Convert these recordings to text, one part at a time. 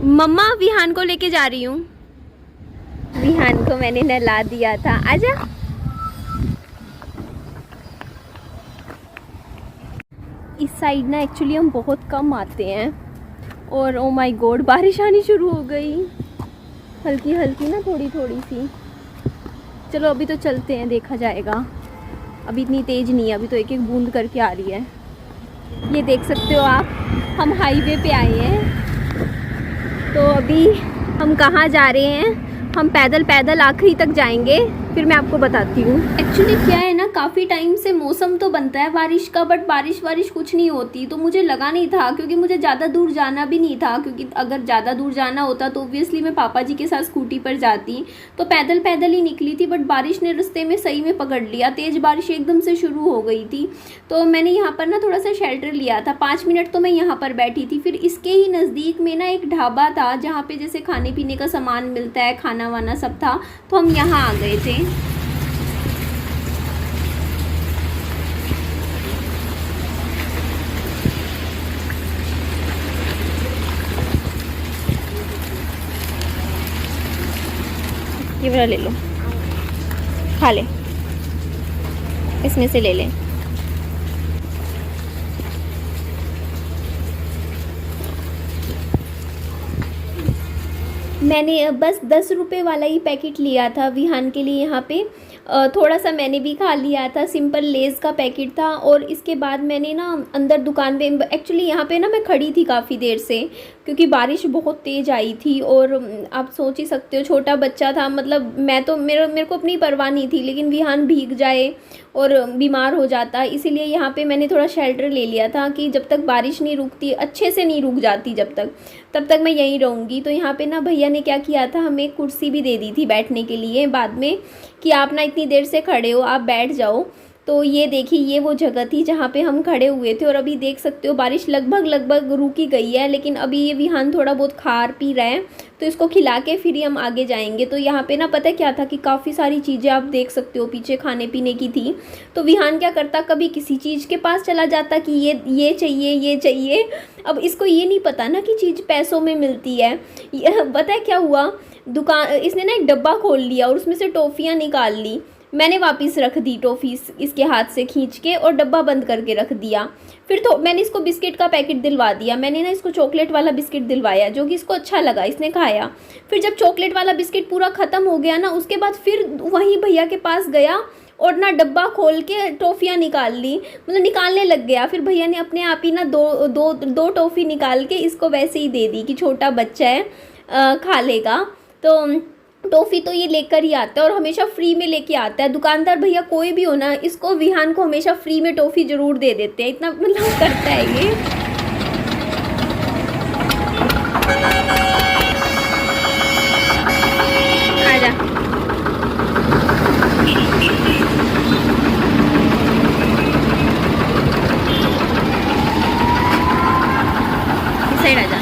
मम्मा विहान को लेके जा रही हूँ। विहान को मैंने नहला दिया था। आजा। इस साइड ना एक्चुअली हम बहुत कम आते हैं और ओ माय गॉड बारिश आनी शुरू हो गई, हल्की हल्की ना, थोड़ी थोड़ी सी। चलो अभी तो चलते हैं, देखा जाएगा। अभी इतनी तेज़ नहीं है, अभी तो एक एक बूंद करके आ रही है। ये देख सकते हो आप, हम हाईवे पे आए हैं। तो अभी हम कहाँ जा रहे हैं? हम पैदल पैदल आखिरी तक जाएंगे, फिर मैं आपको बताती हूँ। एक्चुअली क्या है ना, काफ़ी टाइम से मौसम तो बनता है बारिश का, बट बारिश कुछ नहीं होती। तो मुझे लगा नहीं था, क्योंकि मुझे ज़्यादा दूर जाना भी नहीं था, क्योंकि अगर ज़्यादा दूर जाना होता तो ऑब्वियसली मैं पापा जी के साथ स्कूटी पर जाती। तो पैदल पैदल ही निकली थी, बट बारिश ने रास्ते में सही में पकड़ लिया। तेज़ बारिश एकदम से शुरू हो गई थी। तो मैंने यहाँ पर ना थोड़ा सा शेल्टर लिया था। 5 मिनट तो मैं यहाँ पर बैठी थी। फिर इसके ही नज़दीक में ना एक ढाबा था, जहाँ पे जैसे खाने पीने का सामान मिलता है, खाना वाना सब था। तो हम यहाँ आ गए थे। ये वाला ले लो, खा ले, इसमें से ले लें। मैंने बस 10 रुपये वाला ही पैकेट लिया था विहान के लिए। यहाँ पे थोड़ा सा मैंने भी खा लिया था। सिंपल लेज़ का पैकेट था। और इसके बाद मैंने ना अंदर दुकान पे, एक्चुअली यहाँ पे ना मैं खड़ी थी काफ़ी देर से, क्योंकि बारिश बहुत तेज़ आई थी। और आप सोच ही सकते हो, छोटा बच्चा था, मतलब मैं तो मेरे को अपनी परवाह नहीं थी, लेकिन विहान भीग जाए और बीमार हो जाता, इसीलिए यहाँ पे मैंने थोड़ा शेल्टर ले लिया था कि जब तक बारिश नहीं रुकती, अच्छे से नहीं रुक जाती जब तक, तब तक मैं यहीं रहूँगी। तो यहाँ पे ना भैया ने क्या किया था, हमें एक कुर्सी भी दे दी थी बैठने के लिए बाद में, कि आप ना इतनी देर से खड़े हो, आप बैठ जाओ। तो ये देखिए, ये वो जगह थी जहाँ पे हम खड़े हुए थे। और अभी देख सकते हो बारिश लगभग रुक ही गई है, लेकिन अभी ये विहान थोड़ा बहुत खा पी रहा है, तो इसको खिला के फिर ही हम आगे जाएंगे। तो यहाँ पे ना पता क्या था कि काफ़ी सारी चीज़ें आप देख सकते हो पीछे खाने पीने की थी। तो विहान क्या करता, कभी किसी चीज़ के पास चला जाता कि ये चाहिए, ये चाहिए। अब इसको ये नहीं पता ना कि चीज़ पैसों में मिलती है। पता है क्या हुआ, दुकान इसने ना एक डब्बा खोल लिया और उसमें से टॉफ़ियाँ निकाल ली। मैंने वापस रख दी टॉफ़ी इसके हाथ से खींच के, और डब्बा बंद करके रख दिया। फिर तो मैंने इसको बिस्किट का पैकेट दिलवा दिया। मैंने ना इसको चॉकलेट वाला बिस्किट दिलवाया, जो कि इसको अच्छा लगा, इसने खाया। फिर जब चॉकलेट वाला बिस्किट पूरा ख़त्म हो गया ना, उसके बाद फिर वहीं भैया के पास गया और ना डब्बा खोल के टॉफ़ियाँ निकाल ली, मतलब निकालने लग गया। फिर भैया ने अपने आप ही ना दो टॉफ़ी निकाल के इसको वैसे ही दे दी कि छोटा बच्चा है, खा लेगा। तो टॉफ़ी तो ये लेकर ही आता है, और हमेशा फ्री में लेके आता है। दुकानदार भैया कोई भी हो ना, इसको विहान को हमेशा फ्री में टॉफ़ी ज़रूर दे देते हैं, इतना मतलब करता है ये। आजा। इस साइड आजा।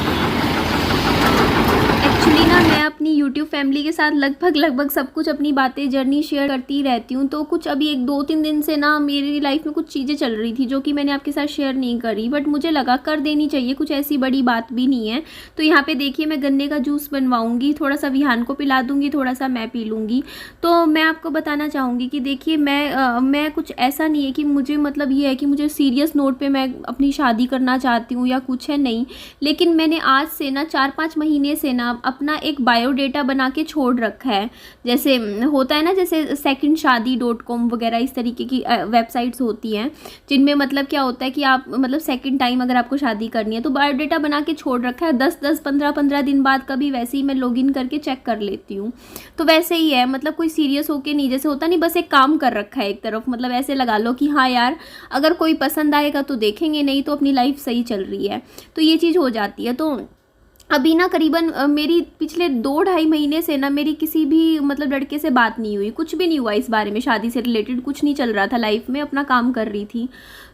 एक्चुअली ना मैं अपनी यूट्यूब फैमिली के साथ लगभग सब कुछ अपनी बातें, जर्नी शेयर करती रहती हूँ। तो कुछ अभी 1-2-3 दिन से ना मेरी लाइफ में कुछ चीज़ें चल रही थी जो कि मैंने आपके साथ शेयर नहीं करी, बट मुझे लगा कर देनी चाहिए, कुछ ऐसी बड़ी बात भी नहीं है। तो यहाँ पे देखिए, मैं गन्ने का जूस बनवाऊँगी, थोड़ा सा विहान को पिला दूँगी, थोड़ा सा मैं पी लूँगी। तो मैं आपको बताना चाहूँगी कि देखिए, मैं कुछ ऐसा नहीं है कि मुझे, मतलब ये है कि मुझे सीरियस नोट पर मैं अपनी शादी करना चाहती हूँ या कुछ है, नहीं। लेकिन मैंने आज से ना 4-5 महीने से ना अपना एक बायोडेटा बना के छोड़ रखा है। जैसे होता है ना, जैसे secondshadi.com वगैरह इस तरीके की वेबसाइट्स होती हैं, जिनमें मतलब क्या होता है कि आप मतलब सेकंड टाइम अगर आपको शादी करनी है तो बायोडेटा बना के छोड़ रखा है। 10-10 15-15 दिन बाद कभी वैसे ही मैं लॉगिन करके चेक कर लेती हूँ। तो वैसे ही है, मतलब कोई सीरियस होके नहीं, जैसे होता नहीं, बस एक काम कर रखा है एक तरफ, मतलब ऐसे लगा लो कि हाँ यार, अगर कोई पसंद आएगा तो देखेंगे, नहीं तो अपनी लाइफ सही चल रही है। तो ये चीज़ हो जाती है। तो अभी ना करीबन मेरी पिछले 2-2.5 महीने से ना मेरी किसी भी मतलब लड़के से बात नहीं हुई, कुछ भी नहीं हुआ इस बारे में, शादी से रिलेटेड कुछ नहीं चल रहा था लाइफ में, अपना काम कर रही थी।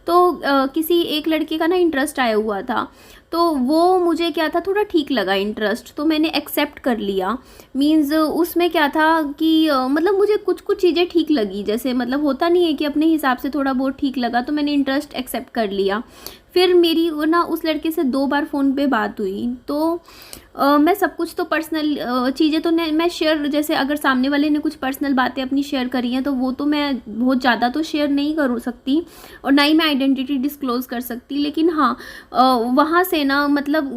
तो किसी एक लड़के का ना इंटरेस्ट आया हुआ था, तो वो मुझे क्या था, थोड़ा ठीक लगा इंटरेस्ट, तो मैंने एक्सेप्ट कर लिया। मीन्स उसमें क्या था कि मतलब मुझे कुछ कुछ चीज़ें ठीक लगी, जैसे मतलब होता नहीं है कि अपने हिसाब से थोड़ा बहुत ठीक लगा, तो मैंने इंटरेस्ट एक्सेप्ट कर लिया। फिर मेरी वो ना उस लड़के से 2 बार फ़ोन पे बात हुई। तो मैं सब कुछ तो पर्सनल चीज़ें तो मैं शेयर, जैसे अगर सामने वाले ने कुछ पर्सनल बातें अपनी शेयर करी हैं तो वो तो मैं बहुत ज़्यादा तो शेयर नहीं कर सकती और ना ही मैं आइडेंटिटी डिस्क्लोज़ कर सकती। लेकिन हाँ, वहाँ से ना मतलब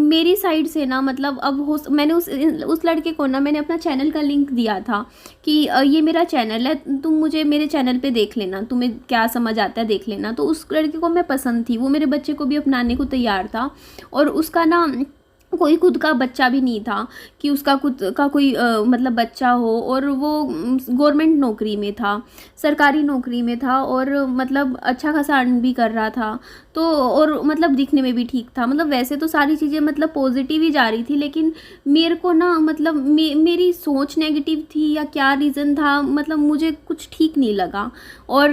मेरी साइड से ना मतलब अब मैंने उस लड़के को ना मैंने अपना चैनल का लिंक दिया था कि ये मेरा चैनल है, तुम मुझे मेरे चैनल पे देख लेना, तुम्हें क्या समझ आता है देख लेना। तो उस लड़के को मैं पसंद थी, वो मेरे बच्चे को भी अपनाने को तैयार था और उसका ना कोई खुद का बच्चा भी नहीं था कि उसका खुद का कोई मतलब बच्चा हो, और वो गवर्नमेंट नौकरी में था, सरकारी नौकरी में था और मतलब अच्छा खासा अर्न भी कर रहा था। तो और मतलब दिखने में भी ठीक था, मतलब वैसे तो सारी चीज़ें मतलब पॉजिटिव ही जा रही थी, लेकिन मेरे को ना मतलब मेरी सोच नेगेटिव थी या क्या रीज़न था, मतलब मुझे कुछ ठीक नहीं लगा और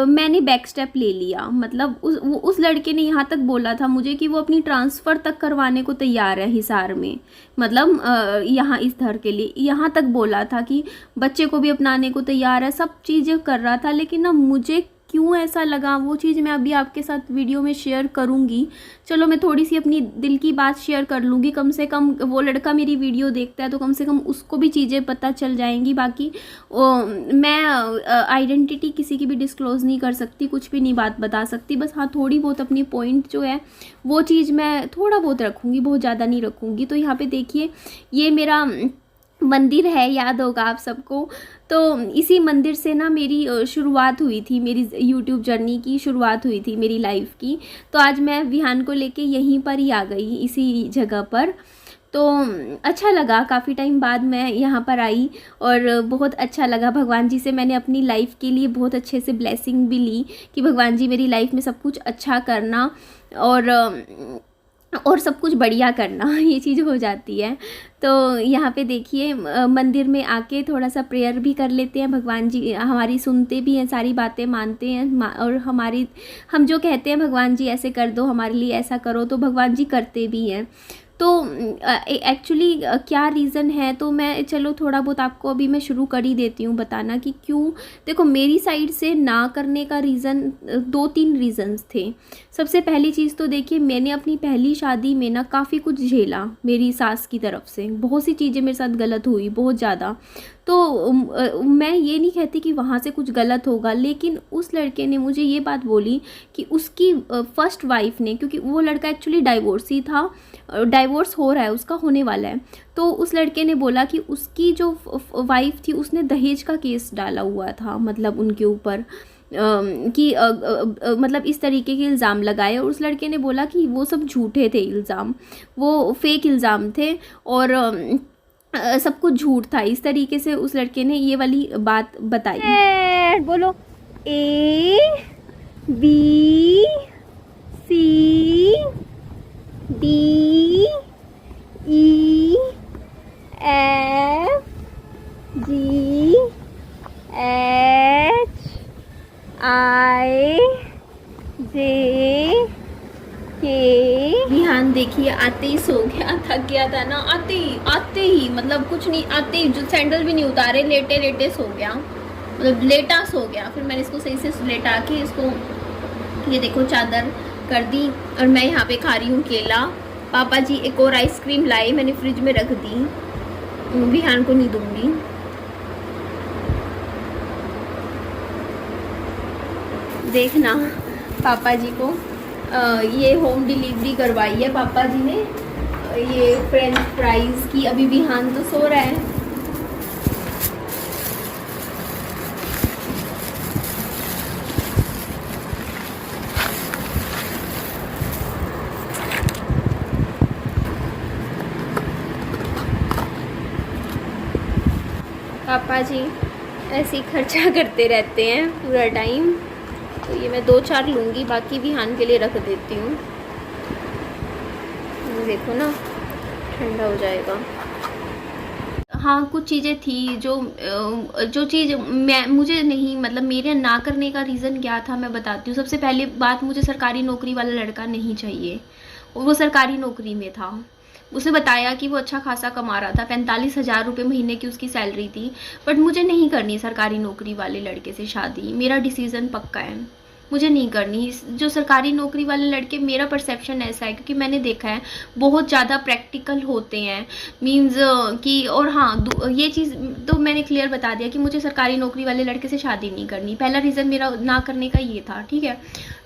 मैंने बैक स्टेप ले लिया। मतलब उस लड़के ने यहाँ तक बोला था मुझे कि वो अपनी ट्रांसफ़र तक करवाने को तैयार है हिसार में, मतलब यहाँ इस घर के लिए यहाँ तक बोला था कि बच्चे को भी अपनाने को तैयार है, सब चीज़ें कर रहा था। लेकिन ना मुझे क्यों ऐसा लगा वो चीज़ मैं अभी आपके साथ वीडियो में शेयर करूँगी। चलो मैं थोड़ी सी अपनी दिल की बात शेयर कर लूँगी, कम से कम वो लड़का मेरी वीडियो देखता है तो कम से कम उसको भी चीज़ें पता चल जाएंगी। बाकी मैं आइडेंटिटी किसी की भी डिस्क्लोज़ नहीं कर सकती, कुछ भी नहीं बात बता सकती, बस हाँ थोड़ी बहुत अपनी पॉइंट जो है वो चीज़ मैं थोड़ा बहुत रखूँगी, बहुत ज़्यादा नहीं रखूँगी। तो यहाँ पे देखिए ये मेरा मंदिर है, याद होगा आप सबको। तो इसी मंदिर से ना मेरी शुरुआत हुई थी, मेरी यूट्यूब जर्नी की शुरुआत हुई थी मेरी लाइफ की। तो आज मैं विहान को लेके यहीं पर ही आ गई, इसी जगह पर। तो अच्छा लगा, काफ़ी टाइम बाद मैं यहाँ पर आई और बहुत अच्छा लगा। भगवान जी से मैंने अपनी लाइफ के लिए बहुत अच्छे से ब्लेसिंग भी ली कि भगवान जी मेरी लाइफ में सब कुछ अच्छा करना और सब कुछ बढ़िया करना, ये चीज़ हो जाती है। तो यहाँ पे देखिए मंदिर में आके थोड़ा सा प्रेयर भी कर लेते हैं, भगवान जी हमारी सुनते भी हैं, सारी बातें मानते हैं और हम जो कहते हैं भगवान जी ऐसे कर दो हमारे लिए, ऐसा करो, तो भगवान जी करते भी हैं। तो एक्चुअली क्या रीज़न है, तो मैं चलो थोड़ा बहुत आपको अभी मैं शुरू कर ही देती हूँ बताना कि क्यों। देखो मेरी साइड से ना करने का रीज़न 2-3 रीज़न्स थे। सबसे पहली चीज़ तो देखिए मैंने अपनी पहली शादी में ना काफ़ी कुछ झेला, मेरी सास की तरफ से बहुत सी चीज़ें मेरे साथ गलत हुई, बहुत ज़्यादा। तो मैं ये नहीं कहती कि वहाँ से कुछ गलत होगा, लेकिन उस लड़के ने मुझे ये बात बोली कि उसकी फर्स्ट वाइफ ने, क्योंकि वो लड़का एक्चुअली डाइवोर्सी था, डाइवोर्स हो रहा है उसका, होने वाला है। तो उस लड़के ने बोला कि उसकी जो वाइफ थी उसने दहेज का केस डाला हुआ था, मतलब उनके ऊपर कि मतलब इस तरीके के इल्ज़ाम लगाए। और उस लड़के ने बोला कि वो सब झूठे थे इल्ज़ाम, वो फेक इल्ज़ाम थे और सब कुछ झूठ था। इस तरीके से उस लड़के ने ये वाली बात बताई। बोलो ABCD EFG HIJ विहान देखिए आते ही सो गया, थक गया था ना, आते ही मतलब कुछ नहीं, आते ही जो सैंडल भी नहीं उतारे, लेटे लेटे सो गया, मतलब लेटा सो गया। फिर मैंने इसको सही से लेटा के इसको ये देखो चादर कर दी और मैं यहाँ पे खा रही हूँ केला। पापा जी एक और आइसक्रीम लाए, मैंने फ्रिज में रख दी, विहान को नहीं दूंगी। देखना पापा जी को ये होम डिलीवरी करवाई है पापा जी ने, ये फ्रेंच फ्राइज़ की। अभी विहान तो सो रहा है। पापा जी ऐसे ही खर्चा करते रहते हैं पूरा टाइम। तो ये मैं 2-4 लूँगी, बाकी विहान के लिए रख देती हूँ। देखो ना ठंडा हो जाएगा। हाँ कुछ चीज़ें थी जो चीज़ मुझे नहीं, मतलब मेरे ना करने का रीज़न क्या था मैं बताती हूँ। सबसे पहले बात, मुझे सरकारी नौकरी वाला लड़का नहीं चाहिए। वो सरकारी नौकरी में था, उसने बताया कि वो अच्छा खासा कमा रहा था, 45,000 रुपये महीने की उसकी सैलरी थी। बट मुझे नहीं करनी सरकारी नौकरी वाले लड़के से शादी, मेरा डिसीज़न पक्का है। मुझे नहीं करनी। जो सरकारी नौकरी वाले लड़के, मेरा परसेप्शन ऐसा है क्योंकि मैंने देखा है बहुत ज़्यादा प्रैक्टिकल होते हैं, मीन्स कि, और हाँ ये चीज़ तो मैंने क्लियर बता दिया कि मुझे सरकारी नौकरी वाले लड़के से शादी नहीं करनी। पहला रीज़न मेरा ना करने का ये था, ठीक है।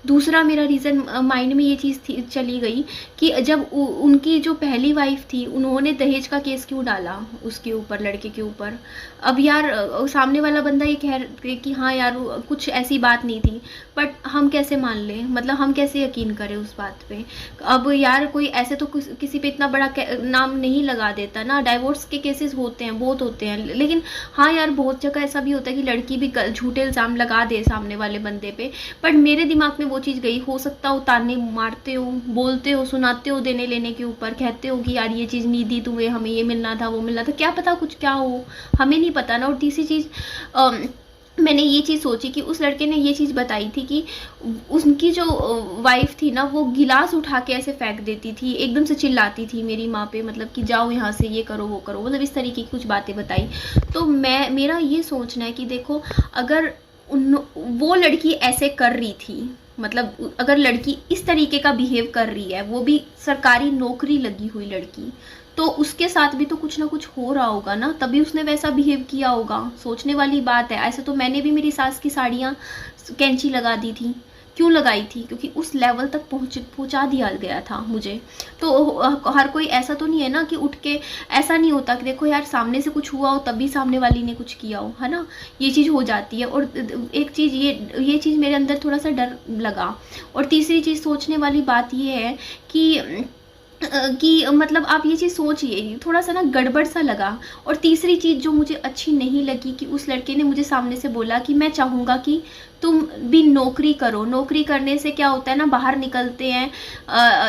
दूसरा मेरा रीज़न, माइंड में ये चीज़ थी चली गई कि जब उनकी जो पहली वाइफ थी उन्होंने दहेज का केस क्यों डाला उसके ऊपर, लड़के के ऊपर। अब यार सामने वाला बंदा ये कह रहे कि हाँ यार कुछ ऐसी बात नहीं थी, बट हम कैसे मान लें, मतलब हम कैसे यकीन करें उस बात पे। अब यार कोई ऐसे तो किसी पे इतना बड़ा नाम नहीं लगा देता ना। डाइवोर्स के केसेस होते हैं, बहुत होते हैं, लेकिन हाँ यार बहुत जगह ऐसा भी होता है कि लड़की भी झूठे इल्ज़ाम लगा दे सामने वाले बंदे पे। बट मेरे दिमाग में वो चीज़ गई, हो सकता हो ताने मारते हो, बोलते हो, सुनाते हो देने लेने के ऊपर, कहते हो कि यार ये चीज़ नहीं दी तुम्हें, हमें ये मिलना था, वो मिलना था, क्या पता कुछ क्या हो, हमें नहीं पता ना। और तीसरी चीज़ मैंने ये चीज़ सोची कि उस लड़के ने ये चीज़ बताई थी कि उनकी जो वाइफ थी ना वो गिलास उठा के ऐसे फेंक देती थी, एकदम से चिल्लाती थी मेरी माँ पे, मतलब कि जाओ यहाँ से, ये करो वो करो, मतलब इस तरीके की कुछ बातें बताई। तो मेरा ये सोचना है कि देखो, अगर वो लड़की ऐसे कर रही थी, मतलब अगर लड़की इस तरीके का बिहेव कर रही है, वो भी सरकारी नौकरी लगी हुई लड़की, तो उसके साथ भी तो कुछ ना कुछ हो रहा होगा ना, तभी उसने वैसा बिहेव किया होगा। सोचने वाली बात है। ऐसे तो मैंने भी मेरी सास की साड़ियाँ कैंची लगा दी थी। क्यों लगाई थी? क्योंकि उस लेवल तक पहुंचा दिया गया था मुझे। तो हर कोई ऐसा तो नहीं है ना कि उठ के, ऐसा नहीं होता कि देखो यार सामने से कुछ हुआ हो तभी सामने वाली ने कुछ किया हो, है ना, ये चीज़ हो जाती है। और एक चीज़ ये चीज़ मेरे अंदर थोड़ा सा डर लगा। और तीसरी चीज़ सोचने वाली बात ये है कि मतलब आप ये चीज़ सोचिए, थोड़ा सा ना गड़बड़ सा लगा। और तीसरी चीज़ जो मुझे अच्छी नहीं लगी कि उस लड़के ने मुझे सामने से बोला कि मैं चाहूँगा कि तुम भी नौकरी करो, नौकरी करने से क्या होता है ना, बाहर निकलते हैं,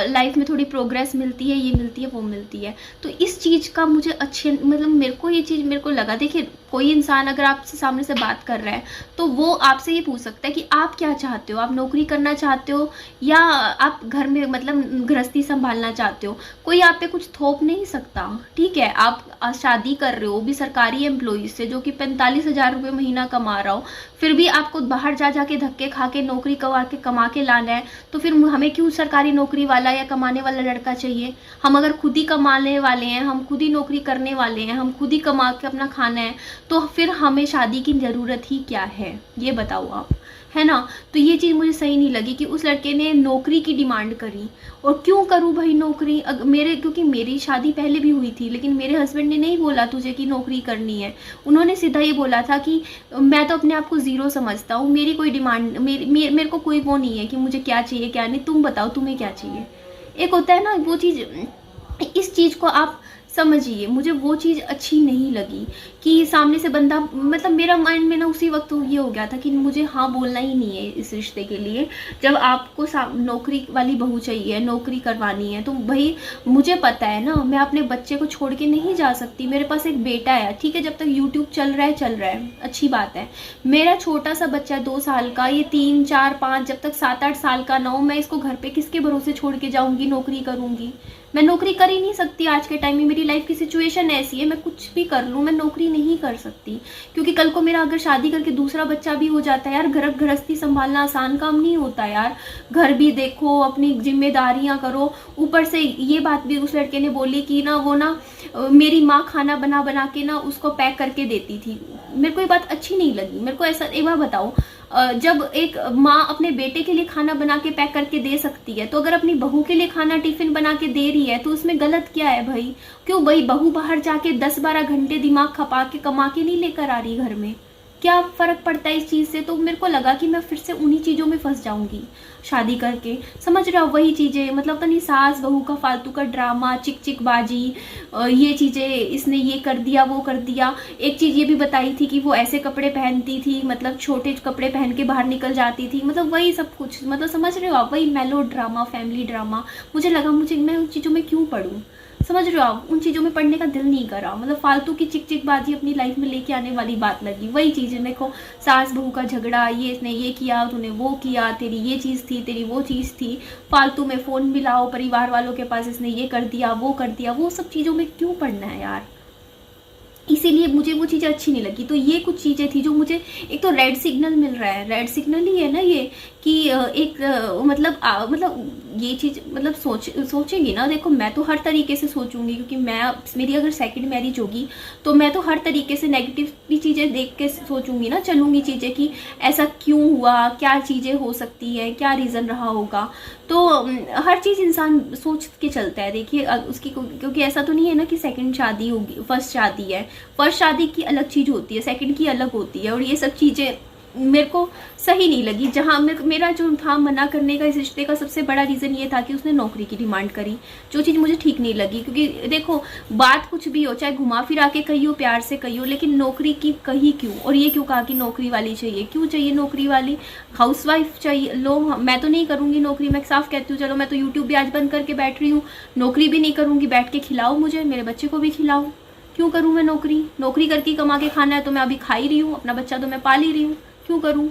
लाइफ में थोड़ी प्रोग्रेस मिलती है, ये मिलती है, वो मिलती है। तो इस चीज़ का मुझे अच्छे, मतलब मेरे को ये चीज़ मेरे को लगा। देखिए कोई इंसान अगर आपसे सामने से बात कर रहा है तो वो आपसे ये पूछ सकता है कि आप क्या चाहते हो, आप नौकरी करना चाहते हो या आप घर में मतलब गृहस्थी संभालना चाहते हो। कोई आप पे कुछ थोप नहीं सकता, ठीक है। आप शादी कर रहे हो भी सरकारी एम्प्लॉय से जो कि 45,000 रुपये महीना कमा रहा हो, फिर भी आपको बाहर जा जाके धक्के खा के नौकरी कमा के लाना है, तो फिर हमें क्यों सरकारी नौकरी वाला या कमाने वाला लड़का चाहिए? हम अगर खुद ही कमाने वाले हैं, हम खुद ही नौकरी करने वाले हैं, हम खुद ही कमा के अपना खाना है, तो फिर हमें शादी की ज़रूरत ही क्या है, ये बताओ आप, है ना। तो ये चीज़ मुझे सही नहीं लगी कि उस लड़के ने नौकरी की डिमांड करी। और क्यों करूँ भाई नौकरी? क्योंकि मेरी शादी पहले भी हुई थी, लेकिन मेरे हस्बैंड ने नहीं बोला तुझे कि नौकरी करनी है। उन्होंने सीधा ये बोला था कि मैं तो अपने आप को ज़ीरो समझता हूँ, मेरी कोई डिमांड, मेरे को कोई वो नहीं है कि मुझे क्या चाहिए क्या नहीं, तुम बताओ तुम्हें क्या चाहिए। एक होता है ना वो चीज़, इस चीज़ को आप समझिए। मुझे वो चीज़ अच्छी नहीं लगी कि सामने से बंदा, मतलब मेरा माइंड में ना उसी वक्त ये हो गया था कि मुझे हाँ बोलना ही नहीं है इस रिश्ते के लिए। जब आपको नौकरी वाली बहू चाहिए, नौकरी करवानी है, तो भाई मुझे पता है ना, मैं अपने बच्चे को छोड़ के नहीं जा सकती। मेरे पास एक बेटा है, ठीक है, जब तक यूट्यूब चल रहा है अच्छी बात है। मेरा छोटा सा बच्चा 2 साल का, ये 3, 4, 5, जब तक 7, 8 साल का ना हो, मैं इसको घर पे किसके भरोसे छोड़ के जाऊंगी? नौकरी करूंगी? मैं नौकरी कर ही नहीं सकती। आज के टाइम में मेरी लाइफ की सिचुएशन ऐसी है, मैं कुछ भी कर लूँ, मैं नौकरी नहीं कर सकती। क्योंकि कल को मेरा अगर शादी करके दूसरा बच्चा भी हो जाता है यार, गृहस्थी संभालना आसान काम नहीं होता यार। घर भी देखो, अपनी जिम्मेदारियां करो, ऊपर से ये बात भी उस लड़के ने बोली कि ना वो ना मेरी माँ खाना बना बना के ना उसको पैक करके देती थी। मेरे को ये बात अच्छी नहीं लगी। मेरे को ऐसा, एक बार बताओ, जब एक माँ अपने बेटे के लिए खाना बना के पैक करके दे सकती है, तो अगर अपनी बहू के लिए खाना टिफिन बना के दे रही है तो उसमें गलत क्या है भाई? क्यों भाई बहू बाहर जाके 10-12 घंटे दिमाग खपा के कमा के नहीं लेकर आ रही घर में? क्या फर्क पड़ता है इस चीज़ से? तो मेरे को लगा कि मैं फिर से उन्हीं चीज़ों में फंस जाऊंगी शादी करके। समझ रहे हो? वही चीज़ें, मतलब पता नहीं, सास बहू का फालतू का ड्रामा, चिक चिक बाजी, ये चीज़ें, इसने ये कर दिया वो कर दिया। एक चीज़ ये भी बताई थी कि वो ऐसे कपड़े पहनती थी, मतलब छोटे कपड़े पहन के बाहर निकल जाती थी, मतलब वही सब कुछ, मतलब समझ रहे हो आप, वही मेलो ड्रामा, फैमिली ड्रामा। मुझे लगा मैं उन चीज़ों में क्यों पढ़ूँ? समझ रहे हो आप? उन चीज़ों में पढ़ने का दिल नहीं करा। मतलब फालतू की चिक चिक बाजी अपनी लाइफ में लेके आने वाली बात लगी। वही चीज़ है, देखो सास बहू का झगड़ा, ये इसने ये किया, तूने वो किया, तेरी ये चीज़ थी, तेरी वो चीज़ थी, फालतू में फ़ोन मिलाओ परिवार वालों के पास, इसने ये कर दिया, वो कर दिया। वो सब चीज़ों में क्यों पढ़ना है यार? इसीलिए मुझे वो चीज़ें अच्छी नहीं लगी। तो ये कुछ चीज़ें थी जो मुझे, एक तो रेड सिग्नल मिल रहा है, रेड सिग्नल ही है ना ये, कि एक मतलब ये चीज़ मतलब सोचेंगी ना, देखो मैं तो हर तरीके से सोचूंगी, क्योंकि मेरी अगर सेकंड मैरिज होगी तो मैं तो हर तरीके से नेगेटिव भी चीज़ें देख के सोचूंगी ना, चलूंगी चीज़ें कि ऐसा क्यों हुआ, क्या चीज़ें हो सकती है, क्या रीज़न रहा होगा। तो हर चीज़ इंसान सोच के चलता है। देखिए उसकी, क्योंकि ऐसा तो नहीं है ना कि सेकंड शादी होगी, फर्स्ट शादी है, फर्स्ट शादी की अलग चीज़ होती है, सेकंड की अलग होती है। और ये सब चीज़ें मेरे को सही नहीं लगी। जहाँ मेरा जो था मना करने का इस रिश्ते का सबसे बड़ा रीज़न ये था कि उसने नौकरी की डिमांड करी, जो चीज़ मुझे ठीक नहीं लगी। क्योंकि देखो बात कुछ भी हो, चाहे घुमा फिरा के कही हो, प्यार से कही हो, लेकिन नौकरी की कही क्यों, और ये क्यों कहा कि नौकरी वाली चाहिए, क्यों चाहिए नौकरी वाली, हाउसवाइफ चाहिए लो। मैं तो नहीं करूँगी नौकरी, मैं साफ कहती हूँ। चलो मैं तो यूट्यूब भी आज बंद करके बैठ रही हूँ, नौकरी भी नहीं करूँगी, बैठ के खिलाओ मुझे, मेरे बच्चे को भी खिलाओ। क्यों करूँ मैं नौकरी, नौकरी करके कमा के खाना है तो मैं अभी खा ही रही हूँ, अपना बच्चा तो मैं पाल ही रही हूँ, क्यों करूँ।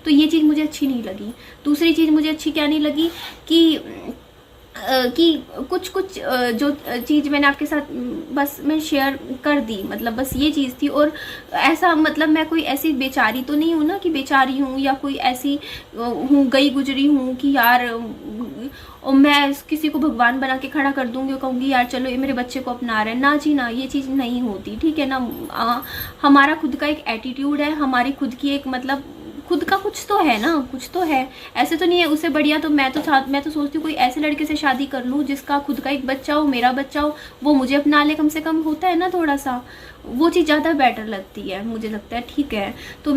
तो ये चीज़ मुझे अच्छी नहीं लगी। दूसरी चीज़ मुझे अच्छी क्या नहीं लगी कि कुछ जो चीज़ मैंने आपके साथ बस मैं शेयर कर दी, मतलब बस ये चीज़ थी। और ऐसा मतलब मैं कोई ऐसी बेचारी तो नहीं हूँ ना, कि बेचारी हूँ या कोई ऐसी हूँ गई गुजरी हूँ कि यार और मैं किसी को भगवान बना के खड़ा कर दूंगी और कहूँगी यार चलो ये मेरे बच्चे को अपना रहे हैं। ना जी ना, ये चीज़ नहीं होती, ठीक है ना। हमारा खुद का एक एटीट्यूड है, हमारी खुद की एक मतलब खुद का कुछ तो है ना, कुछ तो है। ऐसे तो नहीं है उससे बढ़िया तो मैं तो सोचती हूँ कोई ऐसे लड़के से शादी कर लूँ जिसका खुद का एक बच्चा हो, मेरा बच्चा हो, वो मुझे अपना ले, कम से कम होता है ना थोड़ा सा, वो चीज़ ज़्यादा बेटर लगती है, मुझे लगता है। ठीक है, तो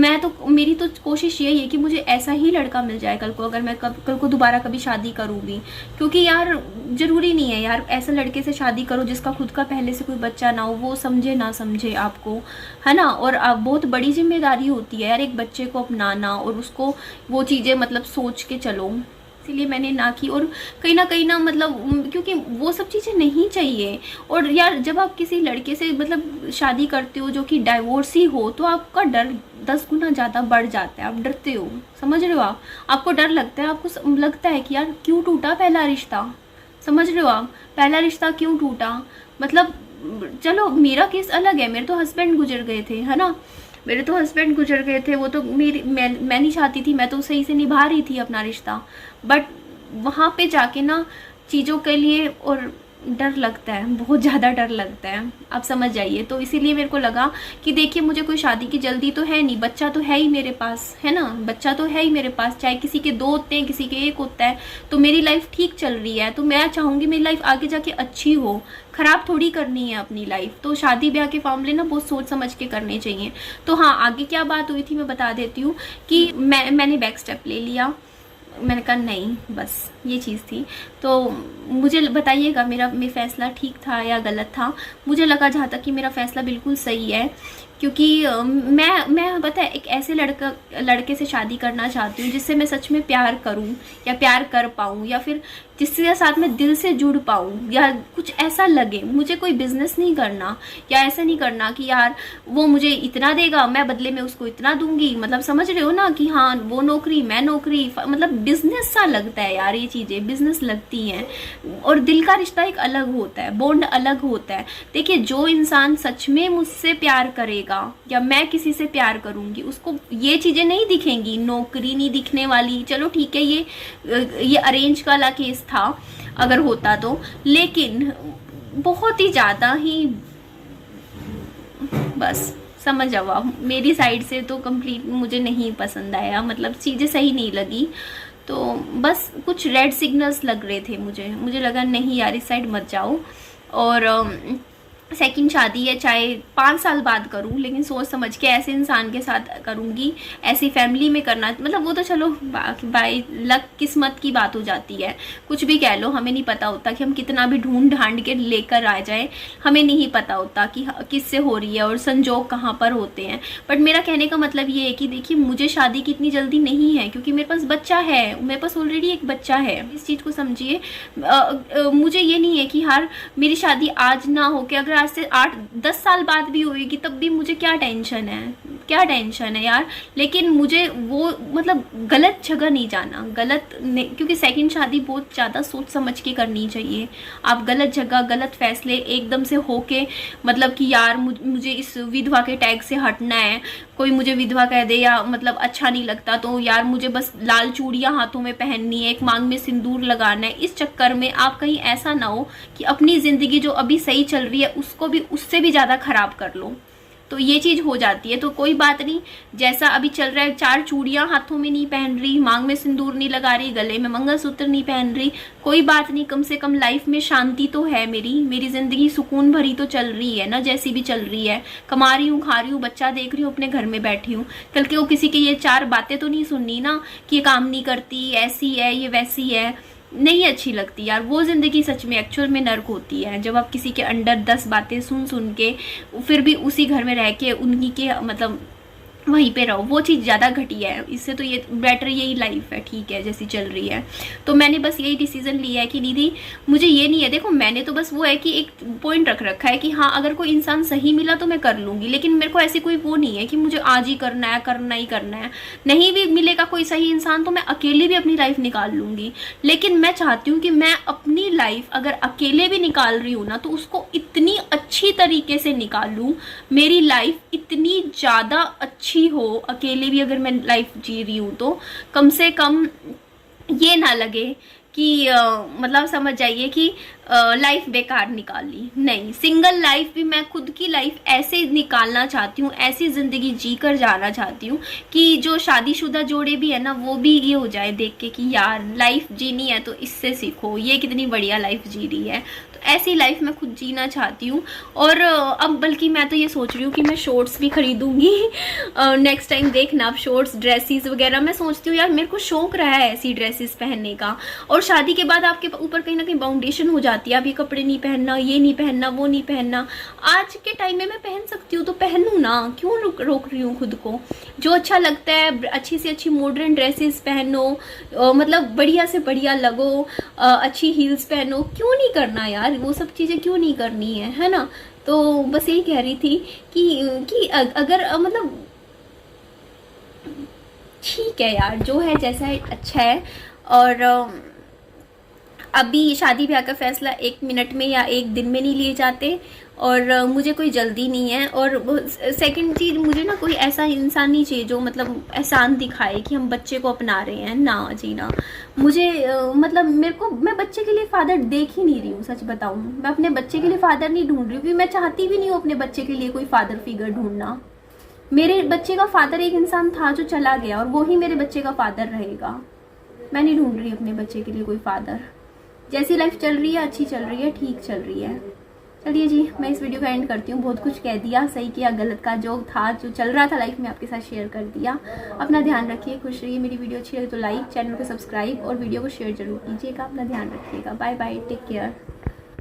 मेरी तो कोशिश यही है कि मुझे ऐसा ही लड़का मिल जाए कल को, अगर मैं कल को दोबारा कभी शादी करूँ भी। क्योंकि यार ज़रूरी नहीं है यार ऐसे लड़के से शादी करो जिसका खुद का पहले से कोई बच्चा ना हो, वो समझे ना समझे आपको, है ना। और बहुत बड़ी जिम्मेदारी होती है यार एक बच्चे को अपनाना, और उसको वो चीज़ें मतलब सोच के चलो, इसीलिए मैंने ना की। और कहीं ना मतलब क्योंकि वो सब चीज़ें नहीं चाहिए। और यार जब आप किसी लड़के से मतलब शादी करते हो जो कि डाइवोर्स ही हो, तो आपका डर 10 गुना ज़्यादा बढ़ जाता है, आप डरते हो, समझ रहे हो आपको डर लगता है, आपको लगता है कि यार क्यों टूटा पहला रिश्ता, समझ रहे हो आप, पहला रिश्ता क्यों टूटा। मतलब चलो मेरा केस अलग है, मेरे तो हस्बैंड गुजर गए थे, है ना, मेरे तो हस्बैंड गुजर गए थे, वो तो मैं नहीं चाहती थी, मैं तो सही से निभा रही थी अपना रिश्ता। बट वहाँ पे जाके ना चीज़ों के लिए और डर लगता है, बहुत ज़्यादा डर लगता है, आप समझ जाइए। तो इसीलिए मेरे को लगा कि देखिए मुझे कोई शादी की जल्दी तो है नहीं, बच्चा तो है ही मेरे पास, है ना, बच्चा तो है ही मेरे पास, चाहे किसी के 2 होते हैं किसी के 1 होता है, तो मेरी लाइफ ठीक चल रही है। तो मैं चाहूँगी मेरी लाइफ आगे जाके अच्छी हो, ख़राब थोड़ी करनी है अपनी लाइफ। तो शादी ब्याह के मामले ना बहुत सोच समझ के करने चाहिए। तो हाँ, आगे क्या बात हुई थी मैं बता देती हूँ कि मैंने बैक स्टेप ले लिया, मैंने कहा नहीं, बस ये चीज़ थी। तो मुझे बताइएगा मेरा फैसला ठीक था या गलत था। मुझे लगा जहाँ तक कि मेरा फैसला बिल्कुल सही है, क्योंकि मैं पता है एक ऐसे लड़के से शादी करना चाहती हूँ जिससे मैं सच में प्यार करूँ या प्यार कर पाऊँ, या फिर जिसके साथ मैं दिल से जुड़ पाऊँ, या कुछ ऐसा लगे। मुझे कोई बिजनेस नहीं करना, या ऐसा नहीं करना कि यार वो मुझे इतना देगा मैं बदले में उसको इतना दूंगी, मतलब समझ रहे हो ना, कि हाँ वो नौकरी मैं नौकरी, मतलब बिजनेस सा लगता है यार, ये चीज़ें बिजनेस लगती हैं। और दिल का रिश्ता एक अलग होता है, बॉन्ड अलग होता है। देखिए जो इंसान सच में मुझसे प्यार करेगा या मैं किसी से प्यार करूंगी, उसको ये चीजें नहीं दिखेंगी, नौकरी नहीं दिखने वाली। चलो ठीक है, ये अरेंज वाला केस था अगर होता तो, लेकिन बहुत ही ज्यादा ही बस समझ जाओ आप, मेरी साइड से तो कंप्लीट मुझे नहीं पसंद आया, मतलब चीजें सही नहीं लगी। तो बस कुछ रेड सिग्नल्स लग रहे थे मुझे लगा नहीं यार इस साइड मत जाओ। और सेकंड शादी है, चाहे 5 साल बाद करूं, लेकिन सोच समझ के ऐसे इंसान के साथ करूंगी, ऐसी फैमिली में करना, मतलब वो तो चलो बाय लक किस्मत की बात हो जाती है, कुछ भी कह लो। हमें नहीं पता होता कि हम कितना भी ढूंढ ढांड के लेकर आ जाए, हमें नहीं पता होता कि किससे हो रही है और संजोग कहाँ पर होते हैं। बट मेरा कहने का मतलब ये है कि देखिए मुझे शादी की इतनी जल्दी नहीं है, क्योंकि मेरे पास बच्चा है, मेरे पास ऑलरेडी एक बच्चा है, इस चीज़ को समझिए। मुझे ये नहीं है कि यार मेरी शादी आज ना हो के अगर आज से 8-10 साल बाद भी होएगी तब भी मुझे क्या टेंशन है, क्या टेंशन है यार। लेकिन मुझे वो मतलब गलत जगह नहीं जाना, क्योंकि सेकंड शादी बहुत ज़्यादा सोच समझ के करनी चाहिए। आप गलत जगह गलत फैसले एकदम से होके मतलब कि यार मुझे इस विधवा के टैग से हटना है, कोई मुझे विधवा कह दे या मतलब अच्छा नहीं लगता तो यार मुझे बस लाल चूड़ियां हाथों में पहननी है, एक मांग में सिंदूर लगाना है, इस चक्कर में आप कहीं ऐसा ना हो कि अपनी जिंदगी जो अभी सही चल रही है उसको भी उससे भी ज्यादा खराब कर लो। तो ये चीज हो जाती है। तो कोई बात नहीं, जैसा अभी चल रहा है, 4 चूड़ियां हाथों में नहीं पहन रही, मांग में सिंदूर नहीं लगा रही, गले में मंगलसूत्र नहीं पहन रही, कोई बात नहीं, कम से कम लाइफ में शांति तो है, मेरी जिंदगी सुकून भरी तो चल रही है ना, जैसी भी चल रही है, कमा रही हूँ, खा रही हूँ, बच्चा देख रही हूँ, अपने घर में बैठी हूँ। कल के वो किसी के ये 4 बातें तो नहीं सुननी ना कि ये काम नहीं करती, ऐसी है, ये वैसी है, नहीं अच्छी लगती यार। वो जिंदगी सच में एक्चुअल में नर्क होती है, जब आप किसी के अंडर 10 बातें सुन सुन के फिर भी उसी घर में रह के उन्हीं के मतलब वहीं पे रहो, वो चीज़ ज़्यादा घटिया है। इससे तो ये बेटर यही लाइफ है, ठीक है जैसी चल रही है। तो मैंने बस यही डिसीजन लिया है कि निधि मुझे ये नहीं है, देखो मैंने तो बस वो है कि एक पॉइंट रख रखा है कि हाँ अगर कोई इंसान सही मिला तो मैं कर लूंगी, लेकिन मेरे को ऐसी कोई वो नहीं है कि मुझे आज ही करना है, करना ही करना है। नहीं भी मिलेगा कोई सही इंसान तो मैं अकेले भी अपनी लाइफ निकाल लूंगी, लेकिन मैं चाहती हूँ कि मैं अपनी लाइफ अगर अकेले भी निकाल रही हूँ ना तो उसको इतनी अच्छी तरीके से निकालूं, मेरी लाइफ इतनी ज़्यादा अच्छी हो, अकेले भी अगर मैं लाइफ जी रही हूँ तो कम से कम ये ना लगे कि मतलब समझ जाइए कि लाइफ बेकार निकाली। नहीं, सिंगल लाइफ भी मैं खुद की लाइफ ऐसे निकालना चाहती हूँ, ऐसी जिंदगी जी कर जाना चाहती हूँ कि जो शादीशुदा जोड़े भी है ना वो भी ये हो जाए देख के कि यार लाइफ जीनी है तो इससे सीखो, ये कितनी बढ़िया लाइफ जी रही है। तो ऐसी लाइफ मैं खुद जीना चाहती हूँ। और अब बल्कि मैं तो ये सोच रही हूँ कि मैं शॉर्ट्स भी खरीदूंगी नेक्स्ट टाइम देखना, अब शॉर्ट्स ड्रेसेस वगैरह मैं सोचती हूँ यार मेरे को शौक रहा है ऐसी ड्रेसेस पहनने का। और शादी के बाद आपके ऊपर कहीं ना कहीं बाउंडेशन हो जाती है, आप ये कपड़े नहीं पहनना, ये नहीं पहनना, वो नहीं पहनना। आज के टाइम में मैं पहन सकती हूँ तो पहनूँ ना, क्यों रोक रही हूँ खुद को। जो अच्छा लगता है, अच्छी से अच्छी मॉडर्न ड्रेसेस पहनो, मतलब बढ़िया से बढ़िया लगो, अच्छी हील्स पहनो, क्यों नहीं करना यार, वो सब चीज़ें क्यों नहीं करनी है ना। तो बस यही कह रही थी कि अगर मतलब ठीक है यार, जो है जैसा है अच्छा है। और अभी शादी ब्याह का फैसला 1 मिनट में या 1 दिन में नहीं लिए जाते, और मुझे कोई जल्दी नहीं है। और सेकंड चीज़, मुझे ना कोई ऐसा इंसान नहीं चाहिए जो मतलब एहसान दिखाए कि हम बच्चे को अपना रहे हैं, ना जी ना। मुझे मतलब मेरे को, मैं बच्चे के लिए फादर देख ही नहीं रही हूँ, सच बताऊँ मैं अपने बच्चे के लिए फादर नहीं ढूंढ रही हूँ, क्योंकि मैं चाहती भी नहीं हूँ अपने बच्चे के लिए कोई फादर फिगर ढूंढना। मेरे बच्चे का फादर एक इंसान था जो चला गया, और वो ही मेरे बच्चे का फादर रहेगा। मैं नहीं ढूंढ रही अपने बच्चे के लिए कोई फादर। जैसी लाइफ चल रही है, अच्छी चल रही है, ठीक चल रही है। चलिए जी, मैं इस वीडियो का एंड करती हूँ। बहुत कुछ कह दिया, सही किया गलत का, जो था जो चल रहा था लाइफ में आपके साथ शेयर कर दिया। अपना ध्यान रखिए, खुश रहिए। मेरी वीडियो अच्छी लगे तो लाइक, चैनल को सब्सक्राइब और वीडियो को शेयर जरूर कीजिएगा। अपना ध्यान रखिएगा। Bye bye, take care.